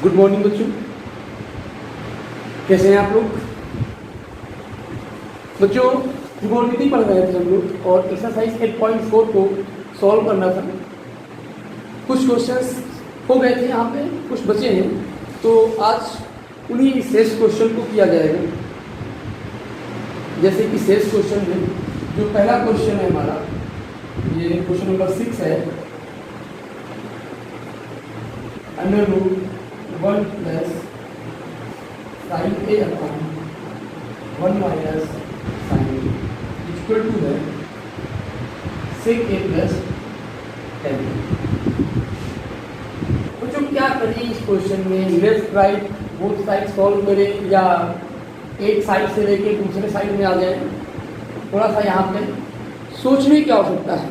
Good morning बच्चों, कैसे हैं आप लोग? बच्चों त्रिकोणमिति पढ़ रहे थे हम लोग और एक्सरसाइज 8.4 को सॉल्व करना था। कुछ क्वेश्चंस हो गए थे यहाँ पे, कुछ बचे हैं, तो आज उन्हीं शेष क्वेश्चन को किया जाएगा। जैसे कि शेष क्वेश्चन में जो पहला क्वेश्चन है हमारा, ये क्वेश्चन नंबर 6 है, under root 1 plus sine A upon 1 minus sine A equal to है सेक ए प्लस 10। बच्चों क्या करें इस क्वेश्चन में? Left right both side solve करें या एक साइड से लेके दूसरे साइड में आ जाए? थोड़ा सा यहाँ पे सोचने की आवश्यकता है।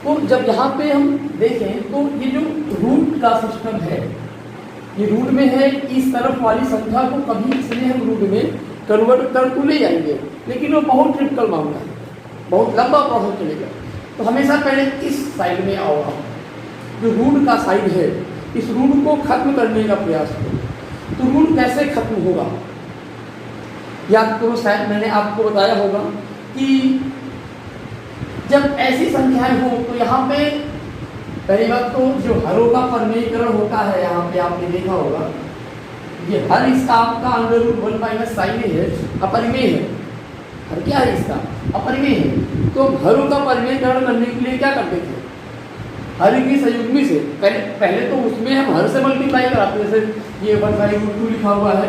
तो जब यहाँ पे हम देखें तो ये जो रूट का सिस्टम है, ये रूट में है, इस तरफ वाली संख्या को कभी इसलिए हम रूट में कन्वर्ट कर तो ले जाएंगे, लेकिन वो बहुत क्रिटिकल मामला है, बहुत लंबा प्रोसेस चलेगा। तो हमेशा पहले इस साइड में आओ, जो रूट का साइड है, इस रूट को खत्म करने का प्रयास करो। तो रूट कैसे खत्म होगा? याद करो, शायद मैंने आपको बताया होगा कि जब ऐसी संख्याएं हो तो यहाँ पे पहली बात तो जो हरों का परिमेयकरण होता है, यहाँ पे आपने देखा होगा, ये हर इसका आपका अंडर रूट 1 माइनस साइन ए है, अपरिमेय है। हर क्या है इसका? अपरिमेय है। तो हरों का परिमेयकरण करने के लिए क्या करते थे? हर की संयुग्मी से पहले तो उसमें हम हर से मल्टीप्लाई कराते, जैसे ये 1/√2 लिखा हुआ है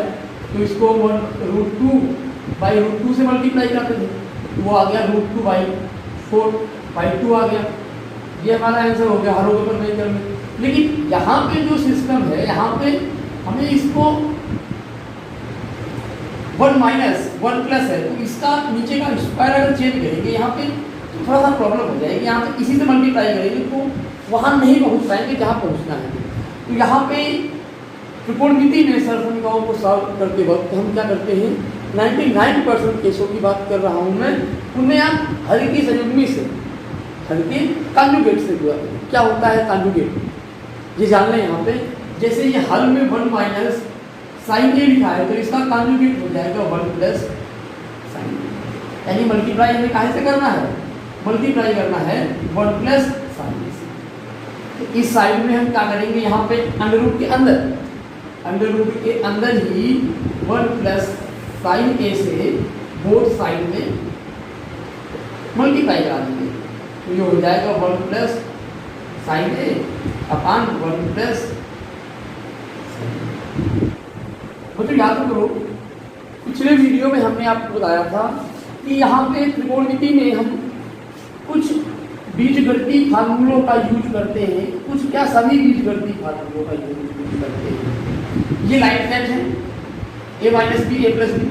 तो इसको 1√2/√2 से मल्टीप्लाई करते थे, वो आ गया √2/4/2 आ गया। ये हमारा आंसर हो गया हरों के परिमेयकरण में। लेकिन यहाँ पे जो सिस्टम है, यहाँ पे हमें इसको 1 माइनस 1 प्लस है, तो इसका नीचे का स्क्वायर अगर चेंज करेंगे यहाँ पे तो थोड़ा सा प्रॉब्लम हो जाएगी। यहाँ पे इसी से मल्टीप्लाई करेंगे तो वहाँ नहीं पहुँच पाएंगे जहाँ पहुँचना है। तो यहाँ पे त्रिकोणमिति में सरसंख्याओं को सॉल्व करते वक्त हम क्या करते हैं, 99% केसों की बात कर रहा हूँ मैं, उनमें आप हर की संयुग्मी से, हर के कॉन्जुगेट से जुड़ा। क्या होता है कॉन्जुगेट, ये जान लें यहाँ पे। जैसे ये हल में 1 माइनस साइन ए लिखा है तो इसका कॉन्जुगेट हो जाएगा 1 प्लस साइन ए, यानी मल्टीप्लाई हमें कहाँ से करना है? मल्टीप्लाई करना है 1 प्लस साइन ए से। तो इस साइड में हम क्या करेंगे, यहाँ पे अंडर रूट के अंदर ही 1 प्लस साइन ए से बोथ साइड में मल्टीप्लाई करा देंगे, तो ये हो जाएगा 1 plus sine A upon 1 plus. बच्चों याद करो, पिछले वीडियो में हमने आपको बताया था कि यहाँ पे त्रिकोणमिति में हम कुछ बीजगणितीय फार्मूलों का यूज करते हैं, कुछ क्या सभी बीजगणितीय फार्मूलों का यूज करते हैं। ये लाइन सेट है a minus B A plus B,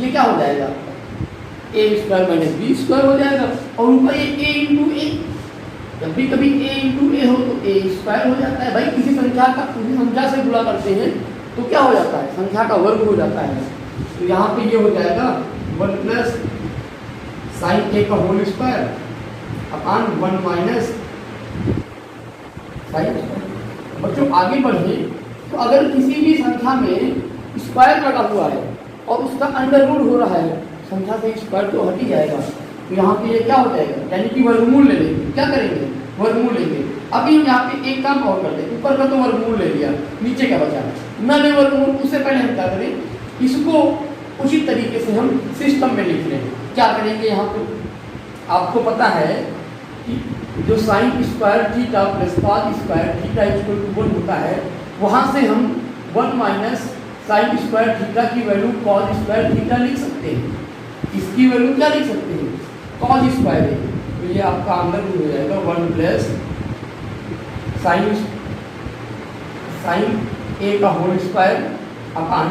ये क्या हो जाएगा? A square minus B square हो जाएगा, और ऊपर ये a इंटू ए, जब भी कभी a इंटू ए हो तो ए स्क्वायर हो जाता है। भाई किसी संख्या से गुणा करते हैं तो क्या हो जाता है? संख्या का वर्ग हो जाता है। तो यहाँ पे ये हो जाएगा 1 प्लस साइन ए का whole square upon 1 minus sine square. बच्चों आगे बढ़े तो अगर किसी भी संख्या में स्क्वायर लगा हुआ है और उसका अंडर रूट हो रहा है, संख्या से स्क्वायर तो हट ही जाएगा, तो यहाँ पे ये क्या हो जाएगा, यानी कि वर्गमूल ले लेंगे। क्या करेंगे? वर्गमूल लेंगे। अभी हम यहाँ पे एक काम और करते हैं, ऊपर का तो वर्गमूल ले लिया, नीचे क्या बचा? न ले वर्गमूल। उससे पहले हम क्या करें, इसको उचित तरीके से हम सिस्टम में लिख लें। क्या करेंगे, यहाँ पे आपको पता है कि जो sine square theta plus cos square theta equal to 1 होता है, वहाँ से हम 1 माइनस साइन स्क्वायर थीटा की वैल्यू कॉस स्क्वायर थीटा लिख सकते हैं। इसकी वैल्यू क्या लिख सकते हैं? कॉस स्क्वायर है, तो ये आपका अंदर हो जाएगा 1 प्लस साइन ए का whole square upon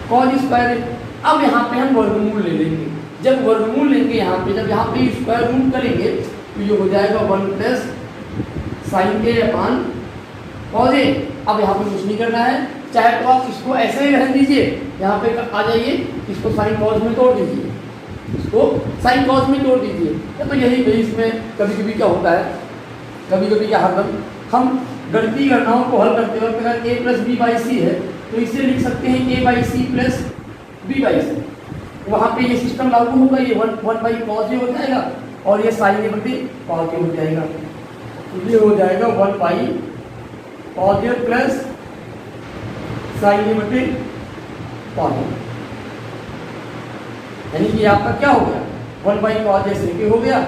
cos square. अब यहाँ पे हम वर्गमूल ले लेंगे। जब वर्गमूल लेंगे यहाँ पे, जब यहाँ पे स्क्वायर रूट करेंगे तो ये हो जाएगा 1 plus sine A upon cos A. अब यहाँ पे कुछ नहीं करना है, चाहे तो आप इसको ऐसे ही रहने दीजिए, यहाँ पे आ जाइए, इसको साइन कॉस में तोड़ दीजिए, इसको साइन कॉस में तोड़ दीजिए। तो यही बेस में कभी कभी क्या होता है, कभी कभी क्या हरदम हम गणितीय गणनाओं को हल करते वक्त अगर a plus B by C है तो इसे लिख सकते हैं a by C plus B by C. वहाँ पे ये सिस्टम लागू होगा, ये वन बाई कॉज ए हो जाएगा और ये साइन ए बटे कॉज ए हो जाएगा। तो ये हो जाएगा 1 by cos A plus sine A बटे कॉज ए, यानी कि आपका क्या हो गया 1 बाई कॉज ए सेक हो गया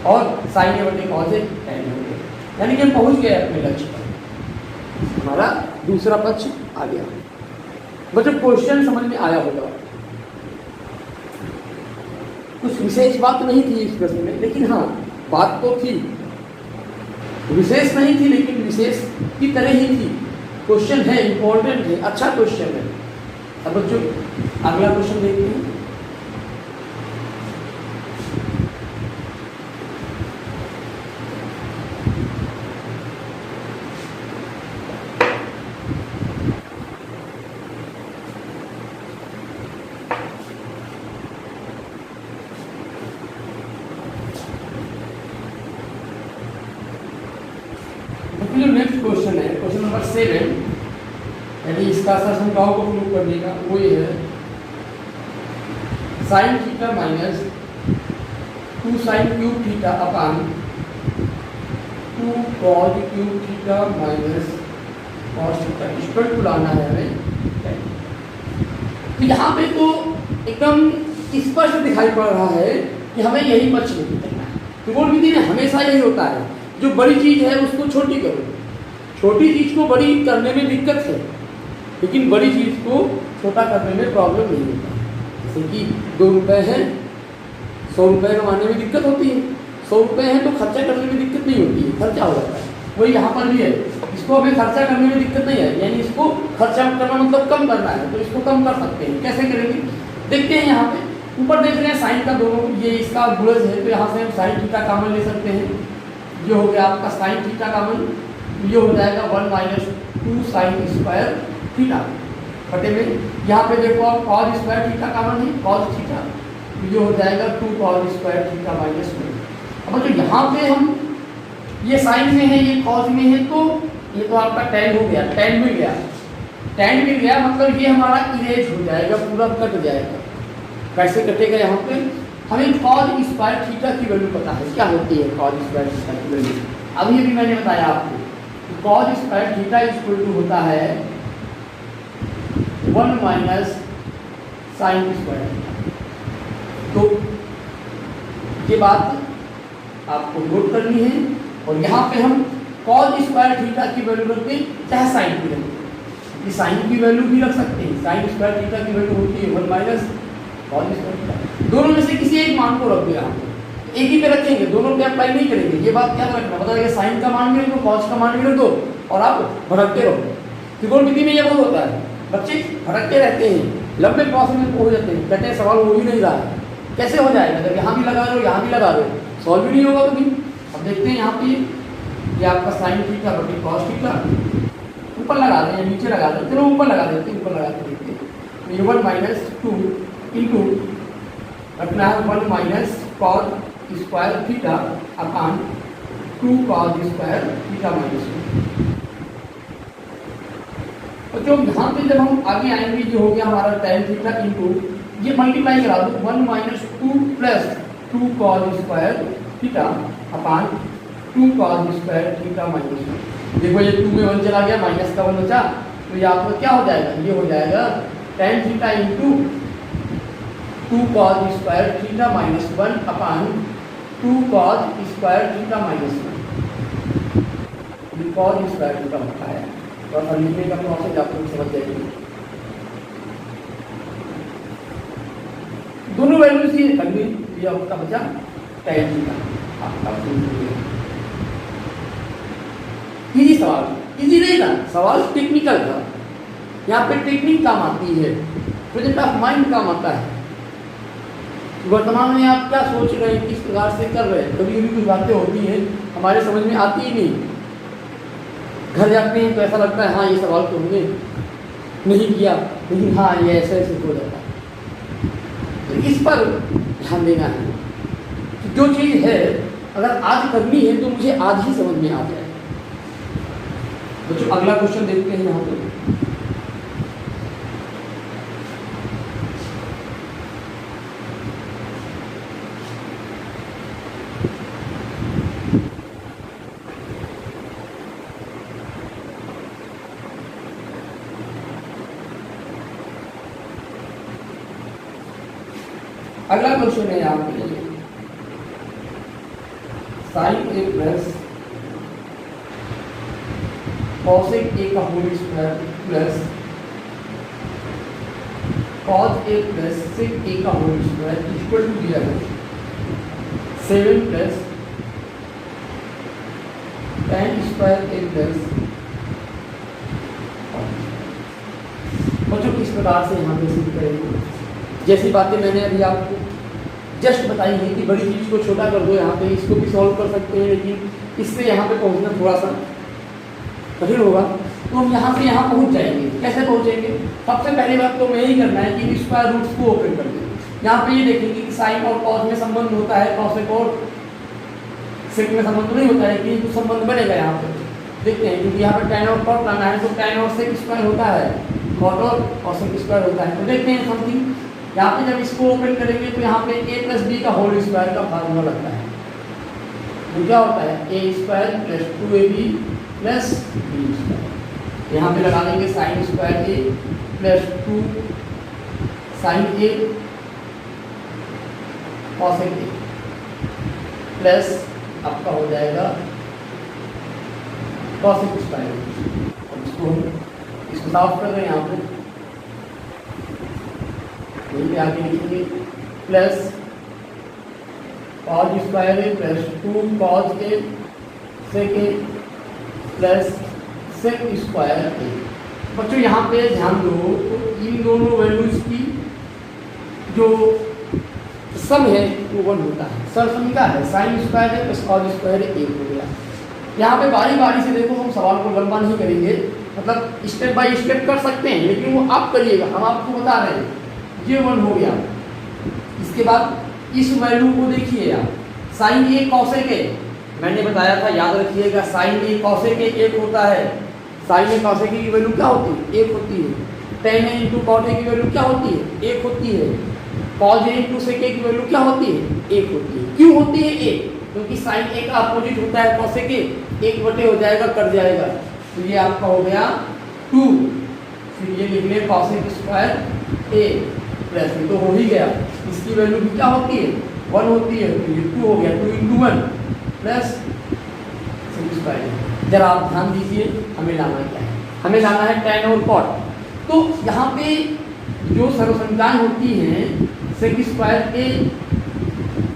और साइन ए बटे कॉज ए tan हो गया, यानी कि हम पहुंच गए अपने लक्ष्य पर, हमारा दूसरा पक्ष आ गया। मतलब क्वेश्चन समझ में आया होगा, कुछ विशेष बात नहीं थी इस प्रश्न में, लेकिन हाँ बात तो थी, विशेष नहीं थी लेकिन विशेष की तरह ही थी। क्वेश्चन है, इंपॉर्टेंट है, अच्छा क्वेश्चन है। अब बच्चों अगला क्वेश्चन देखते हैं। जो नेक्स्ट क्वेश्चन है, क्वेश्चन नंबर 7, यानी इसका आशंकाओं को प्रूव करने का, वो ये है sine theta minus 2 sine cube theta upon 2 cos cube theta minus cos theta equal to लाना है हमें। तो यहाँ पे तो एकदम स्पष्ट दिखाई पड़ रहा है कि हमें यही पक्ष नहीं करना है। त्रिकोण विधि में हमेशा यही होता है, जो बड़ी चीज़ है उसको छोटी करो, छोटी चीज़ को बड़ी करने में दिक्कत है, लेकिन बड़ी चीज़ को छोटा करने में प्रॉब्लम नहीं होता। जैसे कि 2 रुपये हैं, 100 रुपये कमाने में दिक्कत होती है, 100 रुपये हैं तो खर्चा करने में दिक्कत नहीं होती है, खर्चा हो जाता है। वही यहाँ पर भी है, इसको हमें खर्चा करने में दिक्कत नहीं है, यानी इसको खर्चा करना मतलब कम करना है, तो इसको कम कर सकते हैं। कैसे करेंगे देखते हैं। यहाँ पे ऊपर देख रहे हैं साइन का दोनों, ये इसका गुणज है, तो यहाँ से हम साइन थीटा कॉमन ले सकते हैं। ये हो गया आपका साइन थीटा कॉमन, ये हो जाएगा 1 माइनस 2 साइन स्क्वायर थीटा बटे में, यहाँ पे देखो आप कॉस स्क्वायर थीटा कॉमन है, कॉस थीटा, तो ये हो जाएगा 2 कॉस स्क्वायर थीटा माइनस 1। अब जो यहाँ पे हम ये साइन में है, ये कॉस में है, तो ये तो आपका tan हो गया, tan मिल गया, tan मिल गया, मतलब ये हमारा इरेज हो जाएगा, पूरा कट जाएगा। कैसे कटेगा यहाँ पे, हमें कॉस स्क्वायर थीटा की वैल्यू पता है, क्या होती है कॉस स्क्वायर थीटा की वैल्यू, अभी अभी मैंने बताया आपको। Cos square theta equal to होता है 1 माइनस साइन स्क्वायर। तो ये बात आपको नोट करनी है, और यहाँ पे हम कॉस स्क्वायर थीटा की वैल्यू रखते हैं, चाहे साइन की वैल्यू, साइन की वैल्यू भी रख सकते हैं। साइन स्क्वायर थीटा की वैल्यू होती है 1 माइनस कॉस स्क्वायर थीटा। दोनों में से किसी एक मान को रख दिया, एक ही पे रखेंगे, दोनों पे अप्लाई नहीं करेंगे। ये बात क्या रखना, पता है साइन का मान भी रख दो, कॉस का मान भी रख दो, और आप भटकते रहो। त्रिकोण विधि में यह बहुत होता है, बच्चे भटकते रहते हैं, लंबे प्रोसेस में पहुंच जाते हैं, कहते हैं सवाल हो ही नहीं रहा है, कैसे हो जाएगा, जब यहाँ भी लगा रहे हो यहाँ भी लगा रहे हो, सॉल्व भी नहीं होगा कभी। अब देखते हैं यहाँ पे ये आपका साइन थीटा बटे कॉस थीटा, ऊपर लगा दें या नीचे लगा दें, चलो ऊपर लगा देते हैं, ऊपर लगा के देखते हैं। ये 1 माइनस 2 इंटू अपना 1 minus cos square theta upon 2 cos square theta minus 1। तो जो यहाँ पे जब हम आगे आएंगे, जो हो गया हमारा tan थीटा इंटू ये मल्टीप्लाई करा दो 1 minus 2 plus 2 cos square theta upon 2 cos square theta minus 1। देखो ये 2 में 1 चला गया, माइनस का 1 बचा, तो ये आपको क्या हो जाएगा, ये हो जाएगा tan theta into 2 cos square theta minus 1 अपान 2 कॉस स्क्वायर थीटा माइनस 1। ये कॉस स्क्वायर थीटा होता है, और लिखने का प्रोसेस आप लोग समझ जाएंगे। दोनों वैल्यू से अगली ये आपका बचा tan थीटा आपका। इजी सवाल, इजी नहीं था सवाल, टेक्निकल था। यहाँ पे टेक्निक काम आती है, प्रोजेक्ट ऑफ माइंड काम आता है। वर्तमान में आप क्या सोच रहे हैं, किस प्रकार से कर रहे हैं, कभी कभी कुछ बातें होती हैं हमारे समझ में आती ही नहीं, घर जाते हैं तो ऐसा लगता है हाँ ये सवाल तो हमने नहीं किया, लेकिन हाँ ये ऐसे ऐसे हो जाता है। तो इस पर ध्यान देना है कि जो चीज़ है अगर आज करनी है तो मुझे आज ही समझ में आ जाए, बच्चों अगला क्वेश्चन देखते हैं यहाँ पे। अगला क्वेश्चन है यहाँ पे sine A plus cosec A का whole square plus cos A plus sec A का होल स्क्वायर इक्वल टू दिया है 7 plus tan square A plus. बच्चों किस प्रकार से यहाँ पे सिद्ध करेंगे, जैसी बातें मैंने अभी आपको जस्ट बताई है कि बड़ी चीज़ को छोटा कर दो, यहाँ पे इसको भी सॉल्व कर सकते हैं, लेकिन इससे यहाँ पे पहुँचना थोड़ा सा कठिन होगा। तो हम यहाँ से यहाँ पहुँच जाएंगे। कैसे पहुँचेंगे? सबसे पहली बात तो मैं ही करना है कि स्क्वायर रूट्स को ओपन कर दें। यहाँ पे ये देखेंगे कि साइन और कॉस में संबंध होता है, कॉसेक और सेक में संबंध नहीं होता है, कि कुछ संबंध बनेगा यहाँ पे देखते हैं, क्योंकि यहाँ पे tan और cot लाना है, तो tan और sec स्क्वायर होता है, cot और sec स्क्वायर होता है। तो देखते हैं समथिंग, यहाँ पे जब इसको ओपन करेंगे तो यहाँ पे a प्लस बी का होल स्क्वायर का फार्मूला लगता है। तो क्या होता है a square plus 2ab plus B square. यहाँ पे लगा देंगे sine square a plus 2 sine a cosec a plus आपका हो जाएगा कॉसेक स्क्वायर। इसको साफ कर रहे हैं यहाँ पे, यहीं पे आगे लिखेंगे plus cos square A plus 2 cos A sec A plus sec square ए। बच्चों यहाँ पे ध्यान दो, तो इन दोनों वैल्यूज की जो सम है वो 1 होता है, सरसम है साइन स्क्वायर है प्लस कॉस स्क्वायर है 1 हो गया। यहाँ पे बारी बारी से देखो, हम सवाल को लंबा नहीं करेंगे, मतलब स्टेप बाय स्टेप कर सकते हैं, लेकिन वो आप करिएगा, हम आपको बता रहे हैं। ये 1 हो गया। इसके बाद इस वैल्यू को देखिए आप, साइन ए कॉसेक ए मैंने बताया था, याद रखिएगा, साइन ए कॉसेक ए 1 होता है। साइन ए कॉसेक ए की वैल्यू क्या होती है? 1 होती है। tan A into cot A की वैल्यू क्या होती है? 1 होती है। कॉस ए इंटू सेक ए की वैल्यू क्या होती है? 1 होती है। क्यों होती है 1? क्योंकि साइन ए का अपोजिट होता है कॉसेक ए, 1 बटे हो जाएगा, कट जाएगा, तो ये आपका हो गया 2। फिर ये लिख लें कॉसेक स्क्वायर ए प्लस में, तो हो ही गया। इसकी वैल्यू भी क्या होती है? 1 होती है, तो ये 2 हो गया, 2 इंटू 1 प्लस सेक स्क्वायर। जरा आप ध्यान दीजिए, हमें लाना क्या है? हमें लाना है tan और cot। तो यहाँ पे जो सर्वसंख्याएं होती हैं, sec square A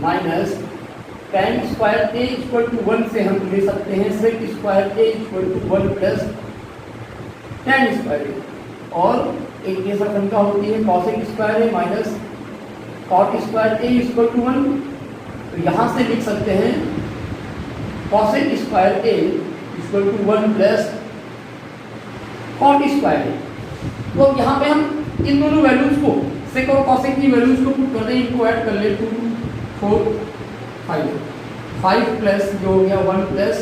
minus tan square A equal to 1 से हम ले सकते हैं sec square A equal to 1 plus tan square A, और एक ये संख्या होती है cosec square A minus cot square A equal to 1। तो यहाँ से लिख सकते हैं cosec square A equal to 1 plus cot square A. तो यहाँ पे हम इन दोनों वैल्यूज को, सेक और कॉसेक की वैल्यूज को पुट कर दें, इनको ऐड कर ले, 2 4 5 प्लस जो हो गया 1 plus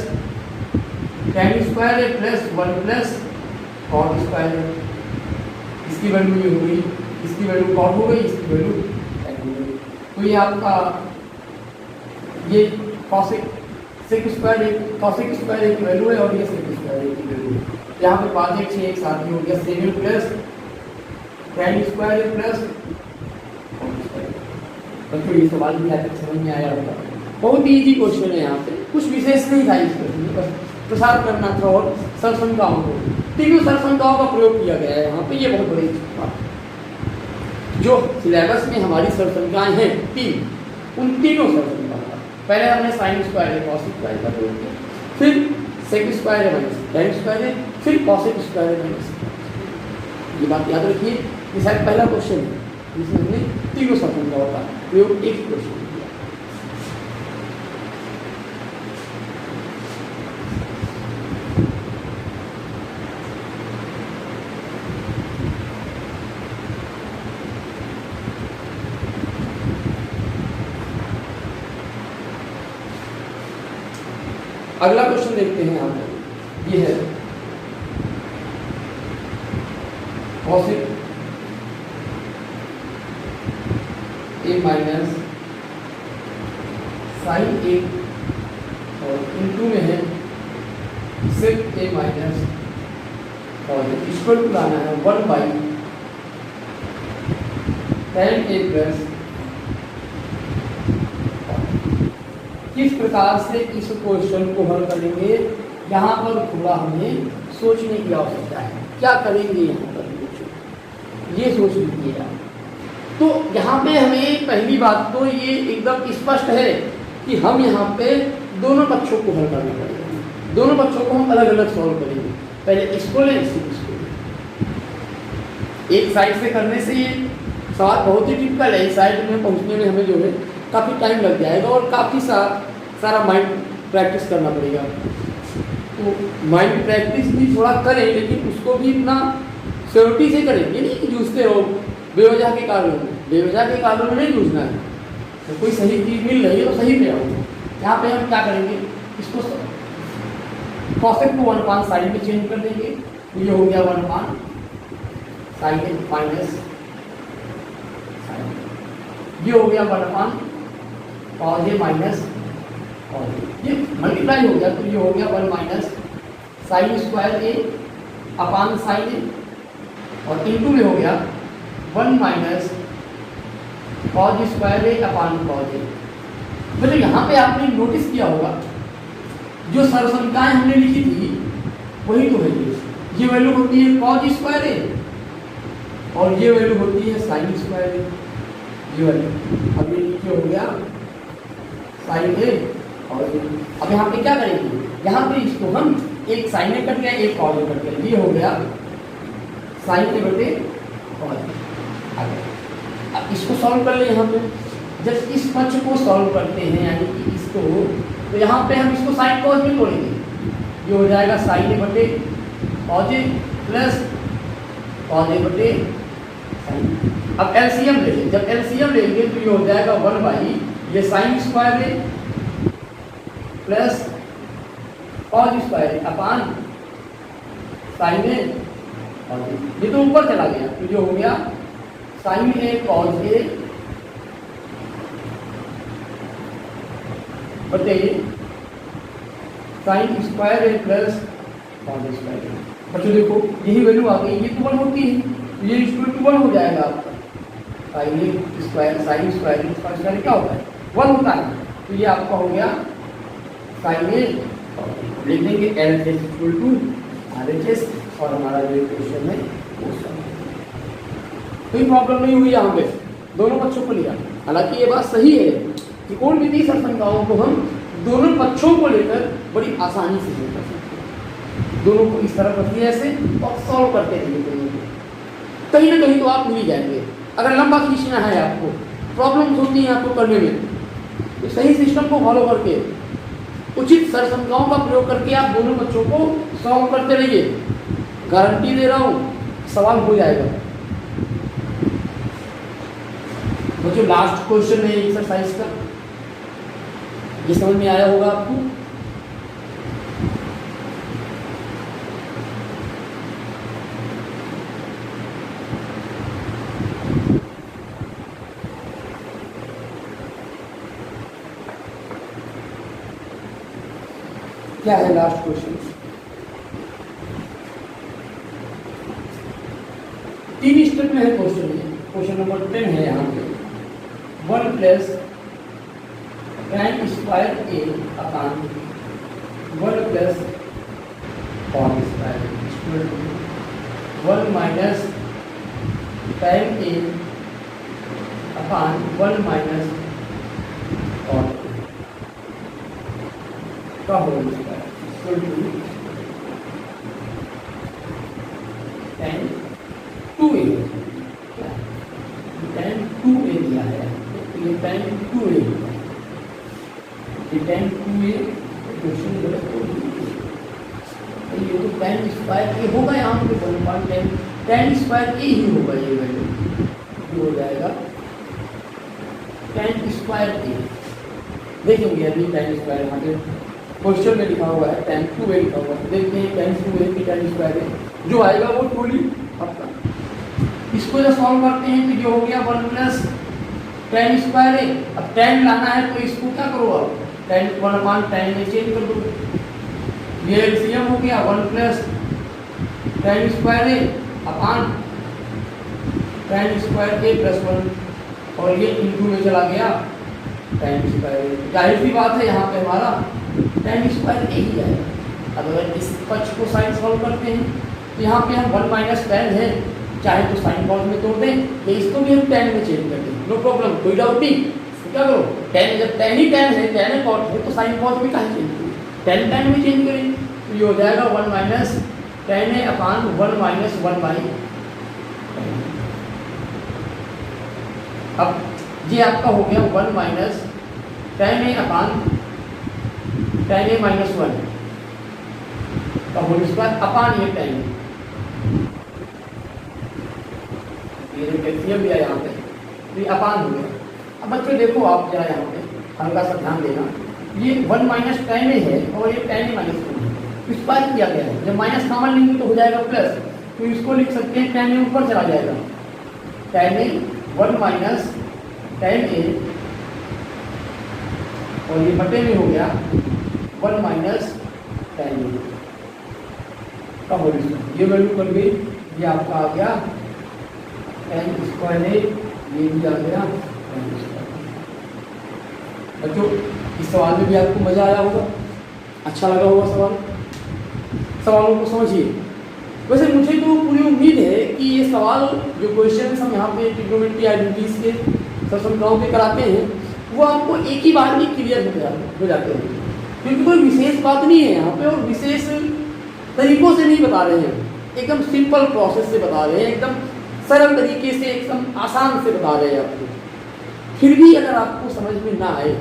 tan square A plus 1 plus cot square ए। इसकी वैल्यू ये हो गई, इसकी वैल्यू कॉट हो गई, इसकी वैल्यू tan हो गई। तो ये आपका ये कॉसेक सेक स्क्वायर ए, कॉसेक स्क्वायर ए की वैल्यू है, और ये सेक स्क्वायर ए की वैल्यू है। यहाँ पे 5 1 6 एक साथ ही हो गया, 7 plus tan square A plus cot square. बच्चों ये सवाल भी आज तक समझ में आया होगा, बहुत ही इजी क्वेश्चन है। यहाँ पे कुछ विशेष नहीं था इस क्वेश्चन में, बस प्रसार करना था और सरसंख्याओं को, तीनों सरसंख्याओं का प्रयोग किया गया है यहाँ पे। ये बहुत बड़ी बात, जो सिलेबस में हमारी सरसंख्याएं हैं 3, उन तीनों सरसंख्याओं का पहले हमने साइन स्क्वायर है कॉस स्क्वायर का प्रयोग किया, फिर सेक स्क्वायर है माइनस tan स्क्वायर है, फिर कॉसेक स्क्वायर है माइनस। ये बात याद रखिए, ये शायद पहला क्वेश्चन है जिसमें हमने तीनों सरसंख्याओं का प्रयोग एक क्वेश्चन किया। अगला क्वेश्चन देखते हैं यहाँ पे, ये है कॉसेक ए माइनस साइन ए, और इनटू में है सेक ए माइनस, और इक्वल टू लाना है 1 बाई tan ए प्लस। किस प्रकार से इस क्वेश्चन को हल करेंगे, यहाँ पर थोड़ा हमें सोचने की आवश्यकता है। क्या करेंगे यहाँ पर ये सोच लीजिए आप। तो यहाँ पे हमें पहली बात तो ये एकदम स्पष्ट है कि हम यहाँ पे दोनों पक्षों को हल करना पड़ेगा। दोनों पक्षों को हम अलग अलग सॉल्व करेंगे, पहले इसको लें फिर इसको। एक साइड से करने से ये सवाल बहुत ही टिपिकल है, इस साइड में पहुँचने में हमें जो है काफ़ी टाइम लग जाएगा और काफ़ी सारा माइंड प्रैक्टिस करना पड़ेगा। तो माइंड प्रैक्टिस भी थोड़ा करें, लेकिन उसको भी इतना श्योरिटी से करें, ये नहीं कि जूझते रहो बेवजह के कारणों में। बेवजह के कारणों में नहीं जूझना है, तो कोई सही चीज़ मिल रही है तो सही पे आओ। यहाँ पे हम क्या करेंगे, इसको कॉसेक को 1 साइन में चेंज कर देंगे, तो ये हो गया 1 साइन ए माइनस, ये हो गया 1 कॉस ए माइनस, और ये मल्टीप्लाई हो गया, तो ये हो गया 1 minus sine square A upon sign ए, और इनटू में हो गया 1 minus cos square A upon cos A. मतलब यहाँ पे आपने नोटिस किया होगा जो सरसंख्याएं हमने लिखी थी वही तो है। ये वैल्यू होती है कॉस स्क्वायर ए और ये वैल्यू होती है साइन स्क्वायर ए। ये वैल्यू अब ये नीचे हो गया साइन ए, और अब यहाँ पे क्या करेंगे, यहाँ पे इसको हम एक साइन ए कट गया एक कॉस ए कट गया, ये हो गया साइन ए बटे कॉस ए। अब इसको सॉल्व कर ले। यहाँ पे जब इस पक्ष को सॉल्व करते हैं यानी कि इसको, तो यहाँ पे हम इसको साइन कॉस में तोड़ेंगे, ये हो जाएगा साइन ए बटे कॉस ए प्लस कॉस ए बटे साइन। अब एलसीएम ले लें, जब एलसीएम लेंगे तो ये हो जाएगा 1 बाई ये sine square A plus cos square A upon sign ए, ये तो ऊपर चला गया, तो ये हो गया साइन ए कॉस ए बटे sine square A plus cos square ए। बच्चों देखो यही वैल्यू आ गई, ये तो 1 होती है, तो ये इक्वल टू 1 हो जाएगा आपका। साइन ए स्क्वायर साइन स्क्वायर स्क्वायर क्या होता है 1 होता है, तो ये आपका हो गया साइन ए। लिख देंगे LHS इक्वल टू RHS, और हमारा जो इक्वेशन है वो कोई प्रॉब्लम नहीं हुई यहाँ पे, दोनों पक्षों को लिया। हालांकि ये बात सही है कि कोण विधि सरसंख्याओं को हम दोनों पक्षों को लेकर बड़ी आसानी से हल कर सकते हैं। दोनों को इस तरह रखिए ऐसे और सॉल्व करते रहिए, कहीं ना कहीं तो आप मिल जाएंगे। अगर लंबा खींचना है आपको, प्रॉब्लम्स होती हैं आपको करने में, तो सही सिस्टम को फॉलो करके उचित सरसंख्याओं का प्रयोग करके आप दोनों बच्चों को सॉल्व करते रहिए। गारंटी दे रहा हूँ सवाल हो जाएगा। वो जो लास्ट क्वेश्चन है एक्सरसाइज का, ये समझ में आया होगा आपको। क्या है लास्ट क्वेश्चन, 3 स्टेप में है क्वेश्चन। क्वेश्चन नंबर 10 है यहाँ पे 1 plus tan square A upon 1 plus cos square equal to 1 minus tan A upon 1 minus cos का whole square equal to tan 2a। tan 2a दिया है, तो ये tan 2a, ये tan 2a क्वेश्चन गलत हो गया, ये तो tan स्क्वायर ए होगा यहाँ पे 1.10 tan स्क्वायर ए ही होगा, ये वैल्यू हो जाएगा tan स्क्वायर ए। देखेंगे अभी tan स्क्वायर यहाँ पे क्वेश्चन में लिखा हुआ है tan 2a लिखा हुआ है, देखते हैं tan 2a की tan स्क्वायर ए जो आएगा वो टोली आपका इसको जब सॉल्व करते हैं तो ये हो गया 1 प्लस टेन स्क्वायर है। अब टेन लाना है तो इसको क्या करो, अब टेन 1/10 में चेंज कर दो। ये एलसीएम हो गया 1 प्लस टेन स्क्वायर है अपान टेन स्क्वायर ए प्लस 1 और ये इंटू में चला गया टेन स्क्वायर। जाहिर सी बात है यहाँ पे हमारा टेन स्क्वायर ए ही है। अब अगर इस पक्ष को साइन सॉल्व करते हैं तो यहाँ पे हम 1 माइनस टेन है, चाहे तो साइन कॉस में तोड़ दें या इसको भी हम टेन में चेंज कर दें, नो प्रॉब्लम, कोई डाउट नहीं। क्या करो, टेन जब टेन ही टेन है, टेन है कॉस है, तो साइन कॉस भी कहाँ चेंज करें, टेन टेन में चेंज करें। तो ये हो जाएगा 1 माइनस टेन है अपान 1 माइनस 1/10। अब ये आपका हो गया 1 माइनस टेन है अपान टेन ए माइनस 1 का होल स्क्वायर अपान ये टेन। ये कैल्शियम भी है यहाँ पे, तो ये अपान हो गया। अब बच्चों देखो आप जरा यहाँ पे हल्का सा ध्यान देना, ये 1 माइनस टेन है और ये टेन ए माइनस 1 है, स्क्वायर किया गया है। जब माइनस कॉमन लेंगे तो हो जाएगा प्लस, तो इसको लिख सकते हैं टेन ए ऊपर चला जाएगा, टेन ए 1 माइनस टेन ए और ये बटे में हो गया 1 माइनस टेन ए का होल स्क्वायर। ये वैल्यू बन गई, ये आपका आ गया टेन स्क्वायर ए, ये भी आ गया टेन स्क्वायर। बच्चों इस सवाल में भी आपको मजा आया होगा, अच्छा लगा होगा सवालों को समझिए। वैसे मुझे तो पूरी उम्मीद है कि ये सवाल जो क्वेश्चन हम यहाँ पे ट्रिग्नोमेट्री आइडेंटिटीज के सरसंख्याओं के कराते हैं वो आपको एक ही बार में क्लियर हो जाते हैं, क्योंकि कोई विशेष बात नहीं है यहाँ पे और विशेष तरीकों से नहीं बता रहे हैं, एकदम सिंपल प्रोसेस से बता रहे हैं, एकदम सरल तरीके से, एकदम आसान से बता रहे हैं आपको। फिर भी अगर आपको समझ में ना आए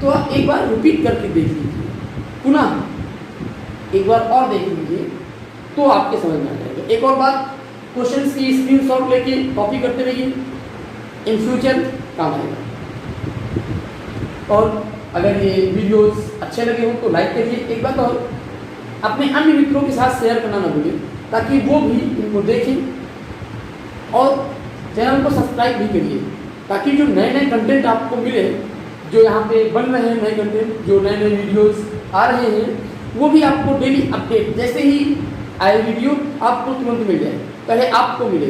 तो आप एक बार रिपीट करके देख लीजिए, पुनः एक बार और देख लीजिए तो आपके समझ में आ जाएगा। एक और बात, क्वेश्चन की स्क्रीनशॉट लेके कॉपी करते रहिए, इन फ्यूचर काम आएगा। और अगर ये वीडियोस अच्छे लगे हों तो लाइक करिए। एक बात और, अपने अन्य मित्रों के साथ शेयर करना ना भूलिए ताकि वो भी इनको देखें, और चैनल को सब्सक्राइब भी करिए ताकि जो नए नए कंटेंट आपको मिले, जो यहाँ पे बन रहे हैं नए कंटेंट, जो नए नए वीडियोस आ रहे हैं वो भी आपको डेली अपडेट, जैसे ही आए वीडियो आपको तुरंत मिल जाए, पहले आपको मिले।